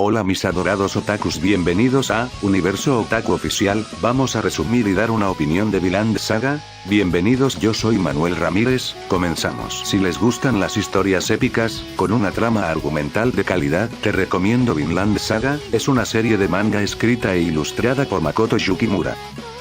Hola mis adorados otakus, bienvenidos a Universo Otaku Oficial. Vamos a resumir y dar una opinión de Vinland Saga. Bienvenidos, yo soy Manuel Ramírez, comenzamos. Si les gustan las historias épicas, con una trama argumental de calidad, te recomiendo Vinland Saga. Es una serie de manga escrita e ilustrada por Makoto Yukimura.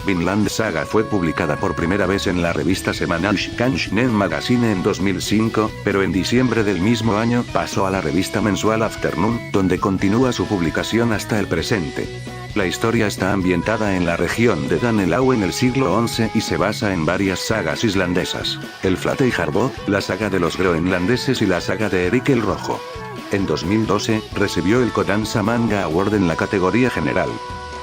Vinland Saga fue publicada por primera vez en la revista semanal Shikanshin Magazine en 2005, pero en diciembre del mismo año pasó a la revista mensual Afternoon, donde continúa su publicación hasta el presente. La historia está ambientada en la región de Danelau en el siglo XI y se basa en varias sagas islandesas: el Flateyjarbók, la saga de los groenlandeses y la saga de Erik el Rojo. En 2012, recibió el Kodansha Manga Award en la categoría general.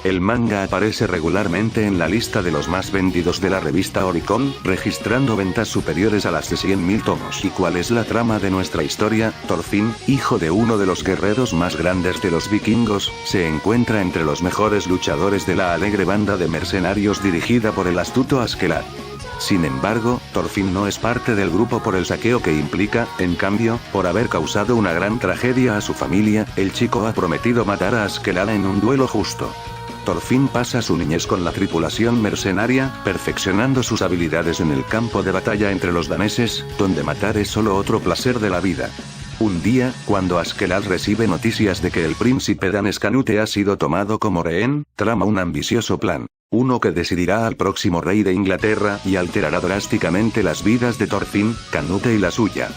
El manga aparece regularmente en la lista de los más vendidos de la revista Oricon, registrando ventas superiores a las de 100.000 tomos. ¿Y cuál es la trama de nuestra historia? Thorfinn, hijo de uno de los guerreros más grandes de los vikingos, se encuentra entre los mejores luchadores de la alegre banda de mercenarios dirigida por el astuto Askeladd. Sin embargo, Thorfinn no es parte del grupo por el saqueo que implica. En cambio, por haber causado una gran tragedia a su familia, el chico ha prometido matar a Askeladd en un duelo justo. Thorfinn pasa su niñez con la tripulación mercenaria, perfeccionando sus habilidades en el campo de batalla entre los daneses, donde matar es solo otro placer de la vida. Un día, cuando Askeladd recibe noticias de que el príncipe danés Canute ha sido tomado como rehén, trama un ambicioso plan. Uno que decidirá al próximo rey de Inglaterra y alterará drásticamente las vidas de Thorfinn, Canute y la suya.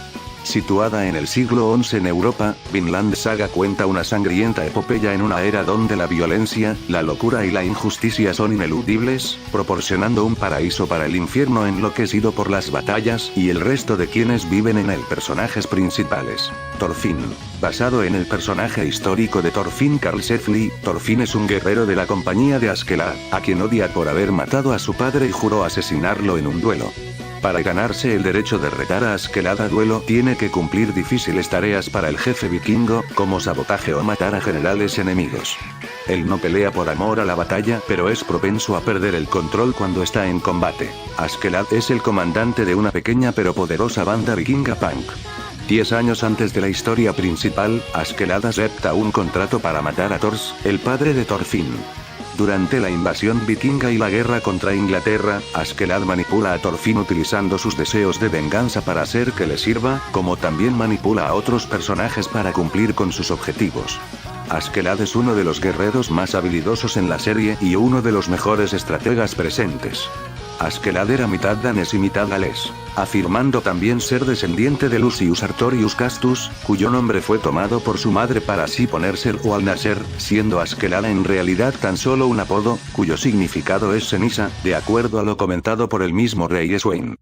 Situada en el siglo XI en Europa, Vinland Saga cuenta una sangrienta epopeya en una era donde la violencia, la locura y la injusticia son ineludibles, proporcionando un paraíso para el infierno enloquecido por las batallas y el resto de quienes viven en él. Personajes principales. Thorfinn. Basado en el personaje histórico de Thorfinn Karlsefni, Thorfinn es un guerrero de la compañía de Askeladd, a quien odia por haber matado a su padre y juró asesinarlo en un duelo. Para ganarse el derecho de retar a Askeladd a duelo, tiene que cumplir difíciles tareas para el jefe vikingo, como sabotaje o matar a generales enemigos. Él no pelea por amor a la batalla, pero es propenso a perder el control cuando está en combate. Askeladd es el comandante de una pequeña pero poderosa banda vikinga punk. 10 años antes de la historia principal, Askeladd acepta un contrato para matar a Thors, el padre de Thorfinn. Durante la invasión vikinga y la guerra contra Inglaterra, Askeladd manipula a Thorfinn utilizando sus deseos de venganza para hacer que le sirva, como también manipula a otros personajes para cumplir con sus objetivos. Askeladd es uno de los guerreros más habilidosos en la serie y uno de los mejores estrategas presentes. Askeladd era mitad danés y mitad galés, afirmando también ser descendiente de Lucius Artorius Castus, cuyo nombre fue tomado por su madre para así ponérselo al nacer, siendo Askeladd en realidad tan solo un apodo, cuyo significado es ceniza, de acuerdo a lo comentado por el mismo rey Sweyn.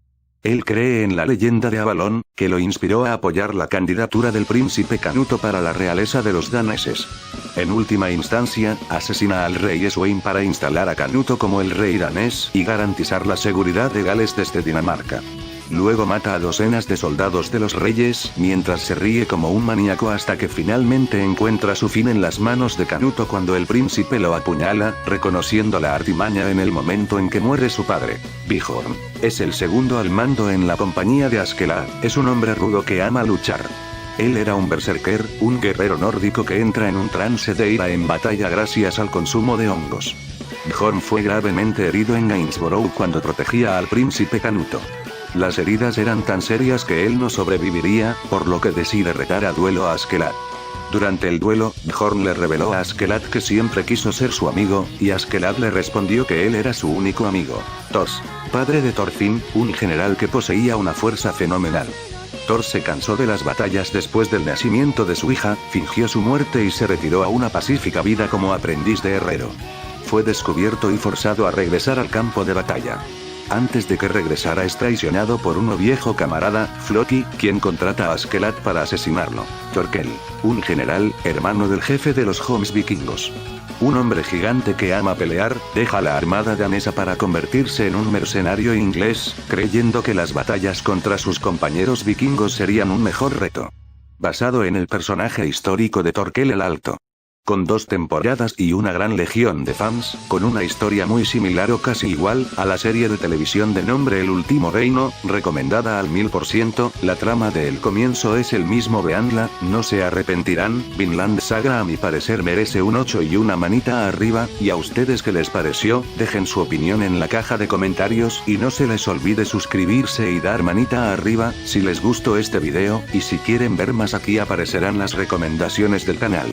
Él cree en la leyenda de Avalon, que lo inspiró a apoyar la candidatura del príncipe Canuto para la realeza de los daneses. En última instancia, asesina al rey Sweyn para instalar a Canuto como el rey danés y garantizar la seguridad de Gales desde Dinamarca. Luego mata a docenas de soldados de los reyes, mientras se ríe como un maníaco hasta que finalmente encuentra su fin en las manos de Canuto cuando el príncipe lo apuñala, reconociendo la artimaña en el momento en que muere su padre. Bjorn. Es el segundo al mando en la compañía de Askeladd, es un hombre rudo que ama luchar. Él era un berserker, un guerrero nórdico que entra en un trance de ira en batalla gracias al consumo de hongos. Bjorn fue gravemente herido en Gainsborough cuando protegía al príncipe Canuto. Las heridas eran tan serias que él no sobreviviría, por lo que decide retar a duelo a Askeladd. Durante el duelo, Bjorn le reveló a Askeladd que siempre quiso ser su amigo, y Askeladd le respondió que él era su único amigo. Thors, padre de Thorfinn, un general que poseía una fuerza fenomenal. Thor se cansó de las batallas después del nacimiento de su hija, fingió su muerte y se retiró a una pacífica vida como aprendiz de herrero. Fue descubierto y forzado a regresar al campo de batalla. Antes de que regresara es traicionado por un viejo camarada, Floki, quien contrata a Askeladd para asesinarlo. Thorkel, un general, hermano del jefe de los Homs vikingos. Un hombre gigante que ama pelear, deja la armada danesa para convertirse en un mercenario inglés, creyendo que las batallas contra sus compañeros vikingos serían un mejor reto. Basado en el personaje histórico de Thorkel el Alto. con 2 temporadas y una gran legión de fans, con una historia muy similar o casi igual a la serie de televisión de nombre El Último Reino, recomendada al 1000%, la trama del comienzo es el mismo, veanla, no se arrepentirán. Vinland Saga a mi parecer merece un 8 y una manita arriba, ¿y a ustedes qué les pareció? Dejen su opinión en la caja de comentarios y no se les olvide suscribirse y dar manita arriba, si les gustó este video, y si quieren ver más aquí aparecerán las recomendaciones del canal.